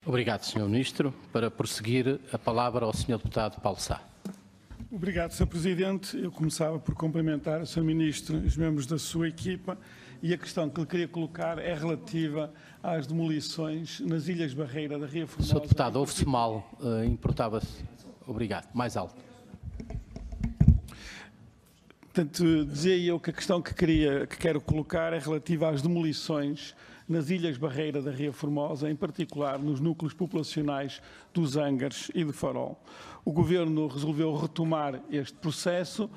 Obrigado, Sr. Ministro. Para prosseguir, a palavra ao Sr. Deputado Paulo Sá. Obrigado, Sr. Presidente. Eu começava por cumprimentar o Sr. Ministro e os membros da sua equipa, e a questão que lhe queria colocar é relativa às demolições nas Ilhas Barreira da Ria Formosa. Sr. Deputado, ouve-se mal. Importava-se. Obrigado. Mais alto. Portanto, dizia eu que a questão que quero colocar é relativa às demolições nas Ilhas Barreira da Ria Formosa, em particular nos núcleos populacionais dos Ângares e de Farol. O Governo resolveu retomar este processo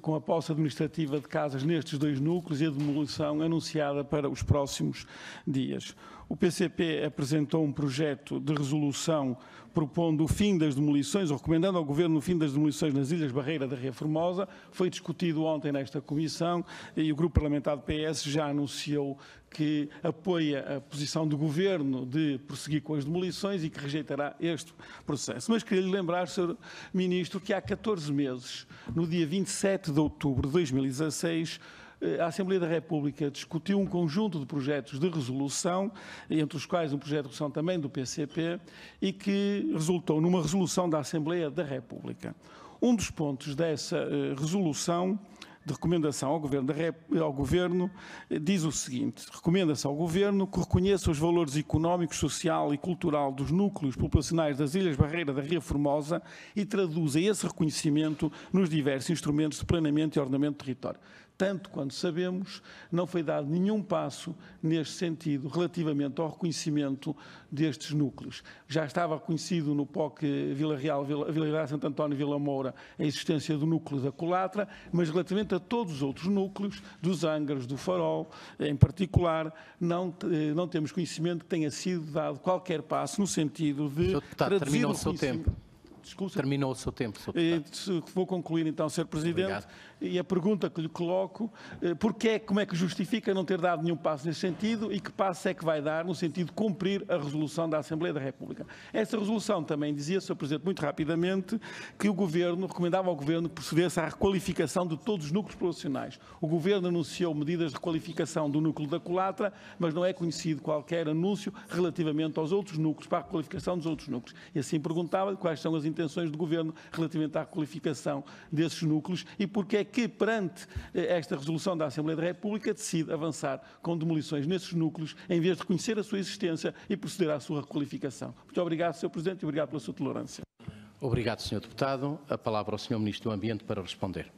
com a posse administrativa de casas nestes dois núcleos e a demolição anunciada para os próximos dias. O PCP apresentou um projeto de resolução propondo o fim das demolições, ou recomendando ao Governo o fim das demolições nas Ilhas Barreira da Ria Formosa. Foi discutido ontem nesta Comissão e o Grupo Parlamentar do PS já anunciou que apoia a posição do Governo de prosseguir com as demolições e que rejeitará este processo. Mas queria lhe lembrar, Sr. Ministro, que há 14 meses, no dia 27 de outubro de 2016, a Assembleia da República discutiu um conjunto de projetos de resolução, entre os quais um projeto de resolução também do PCP, e que resultou numa resolução da Assembleia da República. Um dos pontos dessa resolução de recomendação ao Governo diz o seguinte: recomenda-se ao Governo que reconheça os valores económicos, social e cultural dos núcleos populacionais das Ilhas Barreira da Ria Formosa e traduza esse reconhecimento nos diversos instrumentos de planeamento e ordenamento do território. Tanto quanto sabemos, não foi dado nenhum passo neste sentido relativamente ao reconhecimento destes núcleos. Já estava reconhecido no POC Vila Real, Vila Real, Santo António e Vila Moura a existência do núcleo da Colatra, mas relativamente a todos os outros núcleos, dos Ângares, do Farol, em particular, não temos conhecimento que tenha sido dado qualquer passo no sentido de traduzir terminou o seu tempo. Desculpe. Terminou o seu tempo, Sr. Deputado. Vou concluir então, Sr. Presidente. Obrigado. E a pergunta que lhe coloco, como é que justifica não ter dado nenhum passo nesse sentido e que passo é que vai dar no sentido de cumprir a resolução da Assembleia da República? Essa resolução também dizia, Sr. Presidente, muito rapidamente, que o Governo, recomendava ao Governo que procedesse à requalificação de todos os núcleos populacionais. O Governo anunciou medidas de requalificação do núcleo da Colatra, mas não é conhecido qualquer anúncio relativamente aos outros núcleos, para a requalificação dos outros núcleos. E assim perguntava quais são as intenções do Governo relativamente à requalificação desses núcleos e porque é que, perante esta resolução da Assembleia da República, decide avançar com demolições nesses núcleos, em vez de reconhecer a sua existência e proceder à sua requalificação. Muito obrigado, Sr. Presidente, e obrigado pela sua tolerância. Obrigado, Sr. Deputado. A palavra ao Sr. Ministro do Ambiente para responder.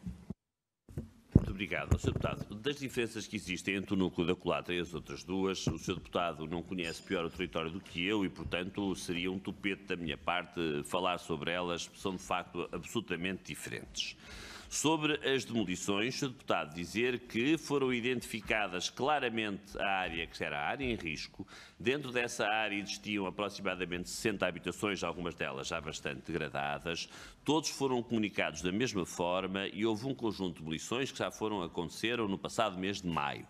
Muito obrigado, Sr. Deputado. Das diferenças que existem entre o núcleo da Colatra e as outras duas, o Sr. Deputado não conhece pior o território do que eu e, portanto, seria um tupete da minha parte falar sobre elas, são de facto absolutamente diferentes. Sobre as demolições, Sr. Deputado, dizer que foram identificadas claramente a área que era a área em risco. Dentro dessa área existiam aproximadamente 60 habitações, algumas delas já bastante degradadas. Todos foram comunicados da mesma forma e houve um conjunto de demolições que aconteceram no passado mês de maio.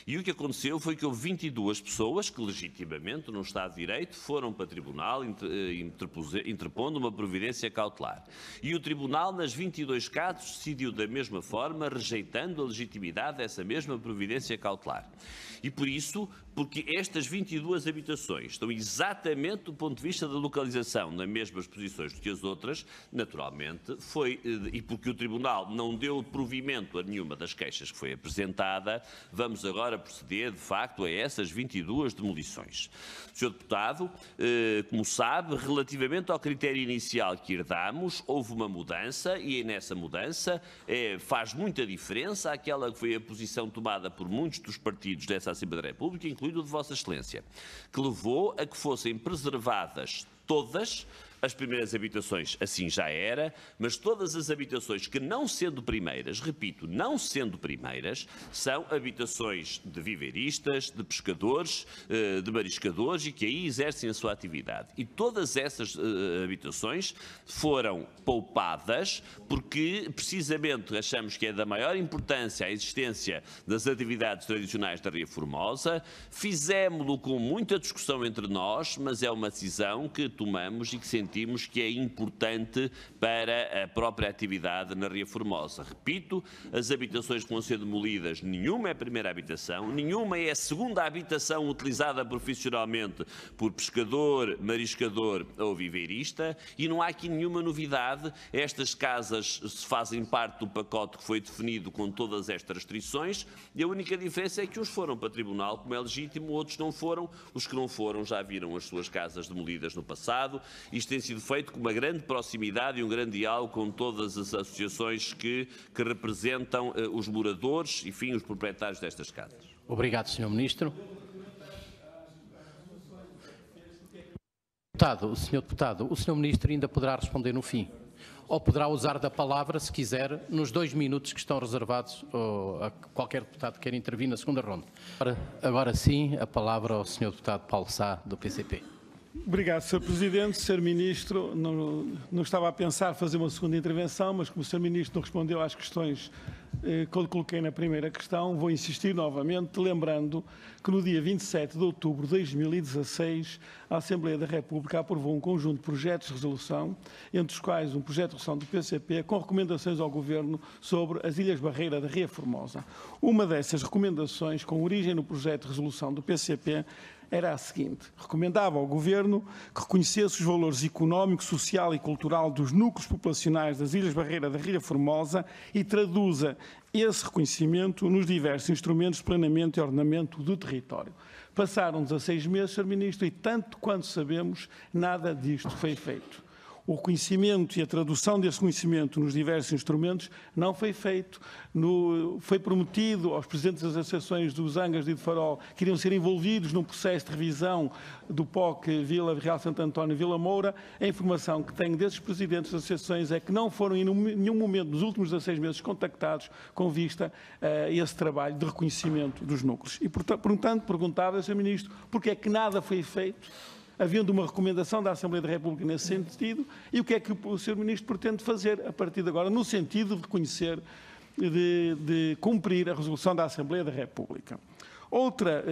E o que aconteceu foi que houve 22 pessoas que, legitimamente, no Estado de Direito, foram para o Tribunal interpondo uma providência cautelar. E o Tribunal, nas 22 casos, decidiu da mesma forma, rejeitando a legitimidade dessa mesma providência cautelar. E por isso, porque estas 22 habitações estão exatamente do ponto de vista da localização nas mesmas posições do que as outras, naturalmente, e porque o Tribunal não deu provimento a nenhuma das queixas que foi apresentada, vamos agora proceder, de facto, a essas 22 demolições. Sr. Deputado, como sabe, relativamente ao critério inicial que herdámos, houve uma mudança e nessa mudança faz muita diferença aquela que foi a posição tomada por muitos dos partidos dessa Assembleia da República, incluindo o de Vossa Excelência, que levou a que fossem preservadas todas as primeiras habitações, assim já era, mas todas as habitações que, não sendo primeiras, repito, não sendo primeiras, são habitações de viveiristas, de pescadores, de mariscadores e que aí exercem a sua atividade. E todas essas habitações foram poupadas porque, precisamente, achamos que é da maior importância a existência das atividades tradicionais da Ria Formosa. Fizemo-lo com muita discussão entre nós, mas é uma decisão que tomamos e que sentimos sentimos que é importante para a própria atividade na Ria Formosa. Repito, as habitações que vão ser demolidas, nenhuma é a primeira habitação, nenhuma é a segunda habitação utilizada profissionalmente por pescador, mariscador ou viveirista, e não há aqui nenhuma novidade. Estas casas fazem parte do pacote que foi definido com todas estas restrições, e a única diferença é que uns foram para tribunal, como é legítimo, outros não foram. Os que não foram já viram as suas casas demolidas no passado. Isto tem sido feito com uma grande proximidade e um grande diálogo com todas as associações que representam os moradores, enfim, os proprietários destas casas. Obrigado, Sr. Ministro. Sr. Deputado, o Sr. Ministro ainda poderá responder no fim, ou poderá usar da palavra, se quiser, nos 2 minutos que estão reservados a qualquer deputado que queira intervir na segunda ronda. Agora sim, a palavra ao Sr. Deputado Paulo Sá, do PCP. Obrigado, Sr. Presidente. Sr. Ministro, não estava a pensar fazer uma segunda intervenção, mas como o Sr. Ministro não respondeu às questões que eu lhe coloquei na primeira questão, vou insistir novamente, lembrando que no dia 27 de outubro de 2016, a Assembleia da República aprovou um conjunto de projetos de resolução, entre os quais um projeto de resolução do PCP, com recomendações ao Governo sobre as Ilhas Barreira da Ria Formosa. Uma dessas recomendações, com origem no projeto de resolução do PCP, era a seguinte: recomendava ao Governo que reconhecesse os valores económico, social e cultural dos núcleos populacionais das Ilhas Barreira da Ria Formosa e traduza esse reconhecimento nos diversos instrumentos de planeamento e ordenamento do território. Passaram 16 meses, Sr. Ministro, e tanto quanto sabemos, nada disto foi feito. O reconhecimento e a tradução desse conhecimento nos diversos instrumentos não foi feito. Foi prometido aos presidentes das associações dos Angas e do Farol que iriam ser envolvidos num processo de revisão do POC Vila Real Santo António e Vila Moura. A informação que tenho desses presidentes das associações é que não foram em nenhum momento nos últimos 16 meses contactados com vista a esse trabalho de reconhecimento dos núcleos. E, portanto, perguntava, Sr. Ministro, porque é que nada foi feito, havendo uma recomendação da Assembleia da República nesse sentido, e o que é que o Sr. Ministro pretende fazer a partir de agora, no sentido de reconhecer, de cumprir a resolução da Assembleia da República. Outra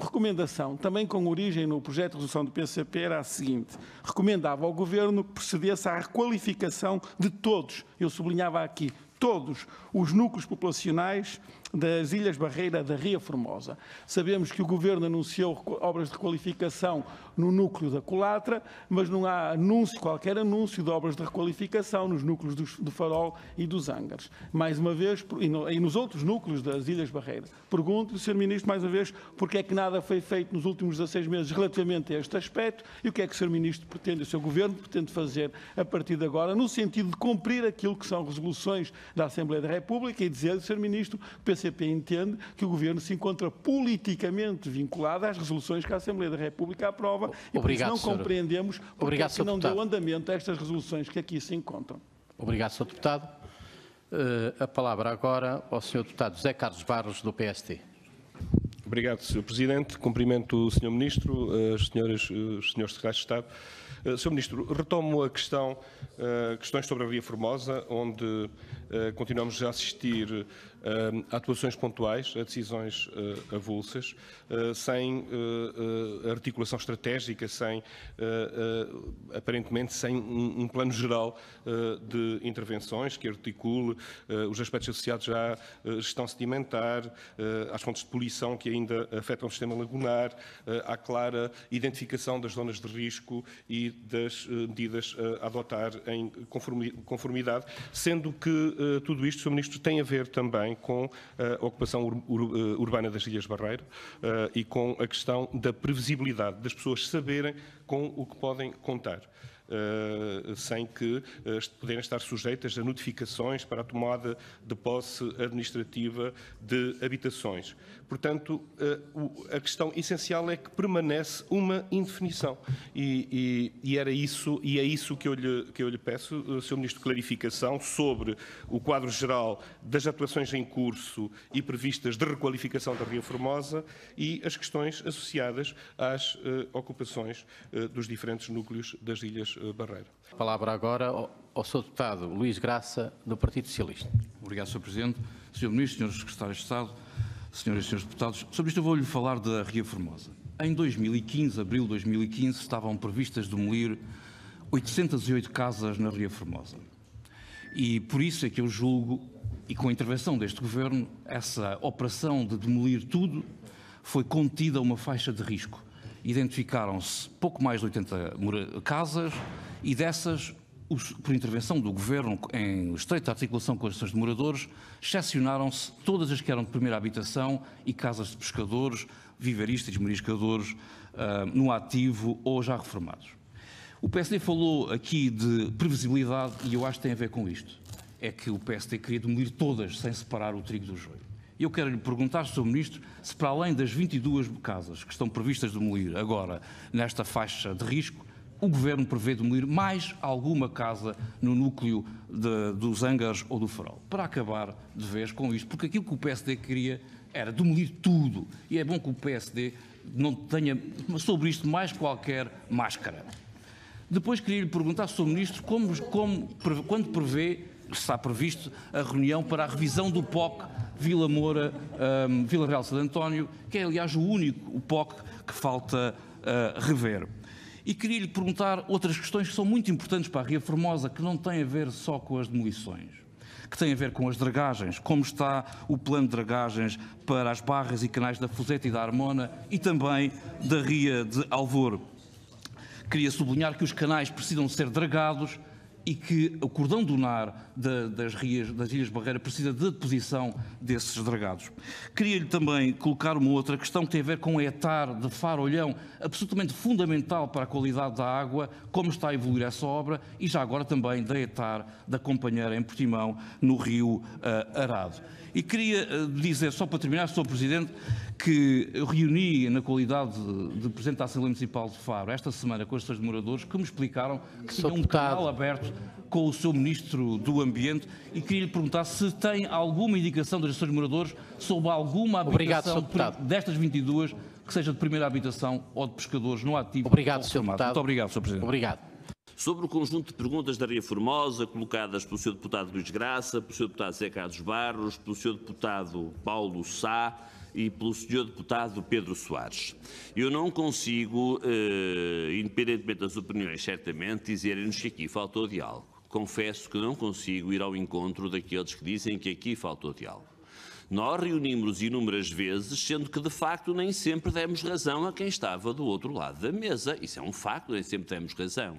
recomendação, também com origem no projeto de resolução do PCP, era a seguinte: recomendava ao Governo que procedesse à requalificação de todos, eu sublinhava aqui, todos os núcleos populacionais das Ilhas Barreira da Ria Formosa. Sabemos que o Governo anunciou obras de requalificação no núcleo da Colatra, mas não há qualquer anúncio de obras de requalificação nos núcleos do Farol e dos Ângares. Mais uma vez, e nos outros núcleos das Ilhas Barreira. Pergunto-lhe, Sr. Ministro, mais uma vez, porque é que nada foi feito nos últimos 16 meses relativamente a este aspecto e o que é que o Sr. Ministro pretende, o seu Governo pretende fazer a partir de agora, no sentido de cumprir aquilo que são resoluções da Assembleia da República e dizer, Sr. Ministro, que o PCP entende que o Governo se encontra politicamente vinculado às resoluções que a Assembleia da República aprova e por isso não compreendemos porque é que não deu andamento a estas resoluções que aqui se encontram. Obrigado, Sr. Deputado. A palavra agora ao Sr. Deputado José Carlos Barros, do PST. Obrigado, Sr. Presidente. Cumprimento o Sr. Ministro, os senhores secretários de Estado. Sr. Ministro, retomo a questões sobre a Ria Formosa, onde continuamos a assistir a atuações pontuais, a decisões avulsas, sem articulação estratégica, aparentemente sem um plano geral de intervenções que articule os aspectos associados à gestão sedimentar, às fontes de poluição que ainda afetam o sistema lagunar, à clara identificação das zonas de risco e das medidas a adotar em conformidade, sendo que tudo isto, Sr. Ministro, tem a ver também com a ocupação urbana das Ilhas Barreira e com a questão da previsibilidade, das pessoas saberem com o que podem contar. Sem que poderem estar sujeitas a notificações para a tomada de posse administrativa de habitações. Portanto, a questão essencial é que permanece uma indefinição e é isso que eu lhe peço, Sr. Ministro, clarificação sobre o quadro geral das atuações em curso e previstas de requalificação da Ria Formosa e as questões associadas às ocupações dos diferentes núcleos das Ilhas Barreira. A palavra agora ao Sr. Deputado Luís Graça, do Partido Socialista. Obrigado, Sr. Presidente. Sr. Ministro, Srs. Secretários de Estado, Senhoras e Srs. Deputados, Sr. Ministro, eu vou-lhe falar da Ria Formosa. Em 2015, abril de 2015, estavam previstas demolir 808 casas na Ria Formosa. E por isso é que eu julgo, e com a intervenção deste Governo, essa operação de demolir tudo foi contida a uma faixa de risco. Identificaram-se pouco mais de 80 casas e dessas, por intervenção do Governo, em estreita articulação com as associações de moradores, excepcionaram-se todas as que eram de primeira habitação e casas de pescadores, vivaristas e mariscadores no ativo ou já reformados. O PSD falou aqui de previsibilidade e eu acho que tem a ver com isto. É que o PSD queria demolir todas sem separar o trigo do joio. Eu quero lhe perguntar, Sr. Ministro, se para além das 22 casas que estão previstas demolir agora nesta faixa de risco, o Governo prevê demolir mais alguma casa no núcleo dos Ângares ou do Farol, para acabar de vez com isto, porque aquilo que o PSD queria era demolir tudo, e é bom que o PSD não tenha sobre isto mais qualquer máscara. Depois queria lhe perguntar, Sr. Ministro, quando prevê, está previsto, a reunião para a revisão do POC Vila Moura, Vila Real de Santo António, que é, aliás, o único POC que falta rever. E queria lhe perguntar outras questões que são muito importantes para a Ria Formosa, que não têm a ver só com as demolições, que têm a ver com as dragagens, como está o plano de dragagens para as barras e canais da Fuseta e da Armona e também da Ria de Alvor. Queria sublinhar que os canais precisam ser dragados e que o cordão dunar das Ilhas Barreira precisa de deposição desses dragados. Queria-lhe também colocar uma outra questão que tem a ver com a etar de Faro-Olhão, absolutamente fundamental para a qualidade da água, como está a evoluir essa obra, e já agora também da etar da Companheira em Portimão, no rio Arado. E queria dizer, só para terminar, Sr. Presidente, que eu reuni na qualidade de Presidente da Assembleia Municipal de Faro esta semana com as associações de moradores que me explicaram que tinham um canal aberto com o Sr. Ministro do Ambiente e queria lhe perguntar se tem alguma indicação das associações de moradores sobre alguma habitação destas 22 que seja de primeira habitação ou de pescadores no ativo. Obrigado, Sr. Deputado. Muito obrigado, Sr. Presidente. Obrigado. Sobre o conjunto de perguntas da Ria Formosa, colocadas pelo Sr. Deputado Luís Graça, pelo Sr. Deputado Zé Carlos Barros, pelo Sr. Deputado Paulo Sá e pelo Sr. Deputado Pedro Soares. Eu não consigo, independentemente das opiniões, certamente, dizerem-nos que aqui faltou diálogo. Confesso que não consigo ir ao encontro daqueles que dizem que aqui faltou diálogo. Nós reunimos-nos inúmeras vezes, sendo que, de facto, nem sempre demos razão a quem estava do outro lado da mesa. Isso é um facto, nem sempre demos razão.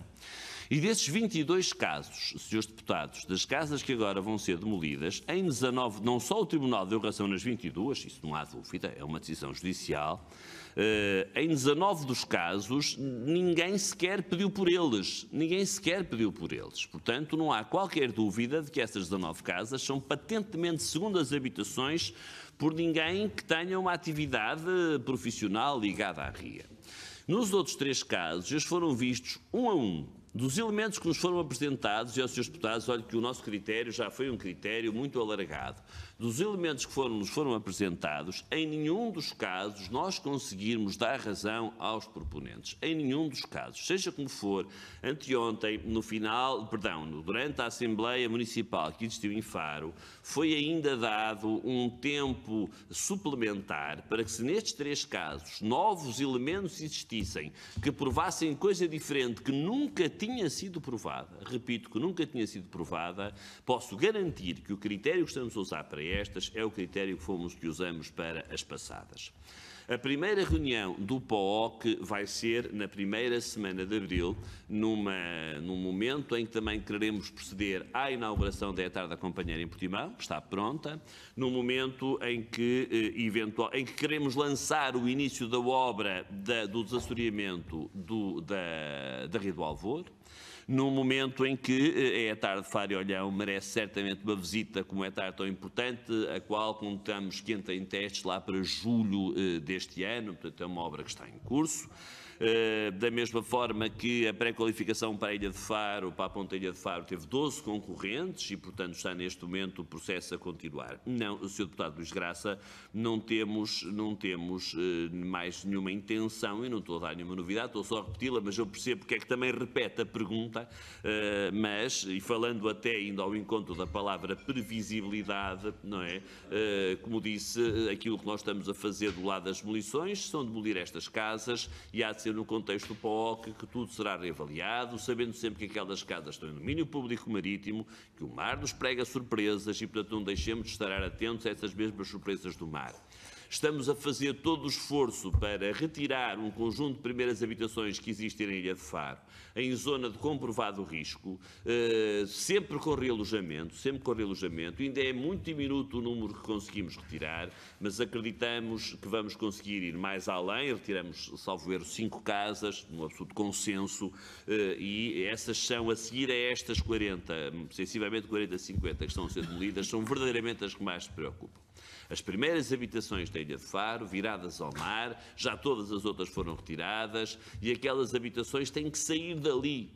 E desses 22 casos, Srs. Deputados, das casas que agora vão ser demolidas, em 19, não só o Tribunal deu razão nas 22, isso não há dúvida, é uma decisão judicial, em 19 dos casos ninguém sequer pediu por eles, Portanto, não há qualquer dúvida de que essas 19 casas são patentemente segundas habitações por ninguém que tenha uma atividade profissional ligada à RIA. Nos outros 3 casos, eles foram vistos um a um. Dos elementos que nos foram apresentados, e aos Srs. Deputados, olha que o nosso critério já foi um critério muito alargado. Dos elementos que nos foram apresentados, em nenhum dos casos nós conseguirmos dar razão aos proponentes. Em nenhum dos casos. Seja como for, anteontem, durante a Assembleia Municipal que existiu em Faro, foi ainda dado um tempo suplementar para que, se nestes 3 casos novos elementos existissem que provassem coisa diferente que nunca tinha sido provada, repito que nunca tinha sido provada, posso garantir que o critério que estamos a usar para estas é o critério que usamos para as passadas. A primeira reunião do POC vai ser na primeira semana de abril, num momento em que também queremos proceder à inauguração da etar da Companheira em Portimão, que está pronta, num momento em que queremos lançar o início da obra do desassoreamento da Ria do Alvor, num momento em que a etar de Faro-Olhão merece certamente uma visita como etar tão importante, a qual contamos que entra em testes lá para julho deste ano, portanto é uma obra que está em curso. Da mesma forma que a pré-qualificação para a Ilha de Faro, para a Ponta Ilha de Faro, teve 12 concorrentes e, portanto, está neste momento o processo a continuar. Não, Sr. Deputado Luís Graça, não temos mais nenhuma intenção, e não estou a dar nenhuma novidade, estou só a repeti-la, mas eu percebo porque é que também repete a pergunta, e falando até indo ao encontro da palavra previsibilidade, não é? Como disse, aquilo que nós estamos a fazer do lado das demolições são demolir estas casas e há de ser circunstância, no contexto do POOC, que tudo será reavaliado, sabendo sempre que aquelas casas estão em domínio público marítimo, que o mar nos prega surpresas e, portanto, não deixemos de estar atentos a essas mesmas surpresas do mar. Estamos a fazer todo o esforço para retirar um conjunto de primeiras habitações que existem na Ilha de Faro, em zona de comprovado risco, sempre com realojamento, Ainda é muito diminuto o número que conseguimos retirar, mas acreditamos que vamos conseguir ir mais além. Retiramos, salvo erro, 5 casas, num absoluto consenso, e essas são, a seguir a estas 40, sensivelmente 40, 50 que estão a ser demolidas, são verdadeiramente as que mais se preocupam. As primeiras habitações da Ilha de Faro, viradas ao mar, já todas as outras foram retiradas, e aquelas habitações têm que sair dali,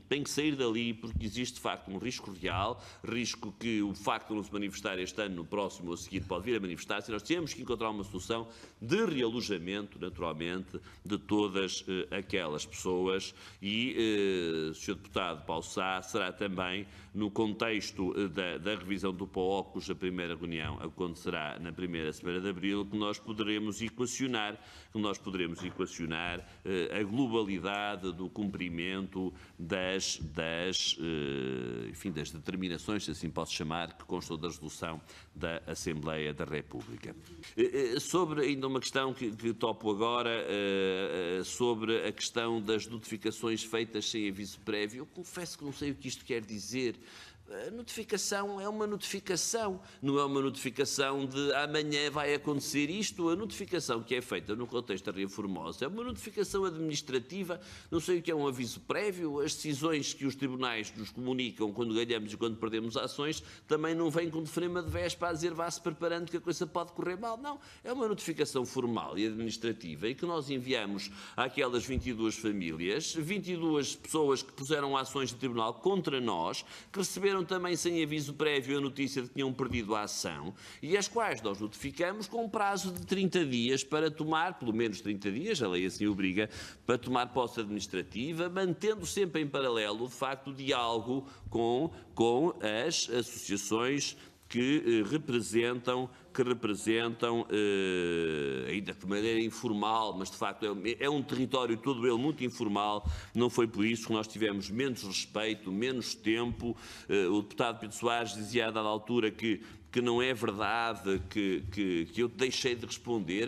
porque existe de facto um risco real, risco que o facto de não se manifestar este ano, no próximo ou a seguir, pode vir a manifestar-se, e nós temos que encontrar uma solução de realojamento, naturalmente, de todas aquelas pessoas, e, Sr. Deputado Paulo Sá, será também no contexto da revisão do POOC, cuja primeira reunião acontecerá na primeira semana de abril, que nós poderemos equacionar a globalidade do cumprimento das determinações, se assim posso chamar, que constam da resolução da Assembleia da República. Sobre ainda uma questão que topo agora, sobre a questão das notificações feitas sem aviso prévio, eu confesso que não sei o que isto quer dizer. A notificação é uma notificação, não é uma notificação de amanhã vai acontecer isto. A notificação que é feita no contexto da Ria Formosa é uma notificação administrativa, não sei o que é um aviso prévio. As decisões que os tribunais nos comunicam quando ganhamos e quando perdemos ações também não vêm com telefonema de véspera a dizer vá-se preparando que a coisa pode correr mal. Não, é uma notificação formal e administrativa e que nós enviamos àquelas 22 famílias, 22 pessoas que puseram ações de tribunal contra nós, que receberam também sem aviso prévio a notícia de que tinham perdido a ação e as quais nós notificamos com um prazo de 30 dias para tomar, pelo menos 30 dias, a lei assim obriga, para tomar posse administrativa, mantendo sempre em paralelo, de facto, o diálogo com as associações que representam, ainda de maneira informal, mas de facto é um território todo ele muito informal. Não foi por isso que nós tivemos menos respeito, menos tempo. O deputado Pedro Soares dizia a dada altura que não é verdade, que eu deixei de responder.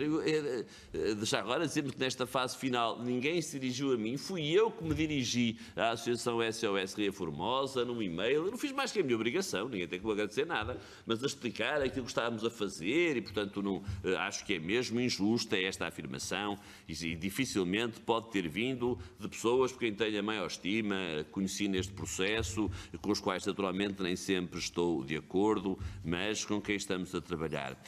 Já agora, dizendo que nesta fase final ninguém se dirigiu a mim, fui eu que me dirigi à Associação SOS Ria Formosa, num e-mail. Eu não fiz mais que a minha obrigação, ninguém tem que me agradecer nada, mas a explicar aquilo que estávamos a fazer e, portanto, não, acho que é mesmo injusta esta afirmação e dificilmente pode ter vindo de pessoas por quem tenho a maior estima, conheci neste processo, com os quais, naturalmente, nem sempre estou de acordo, mas com quem estamos a trabalhar.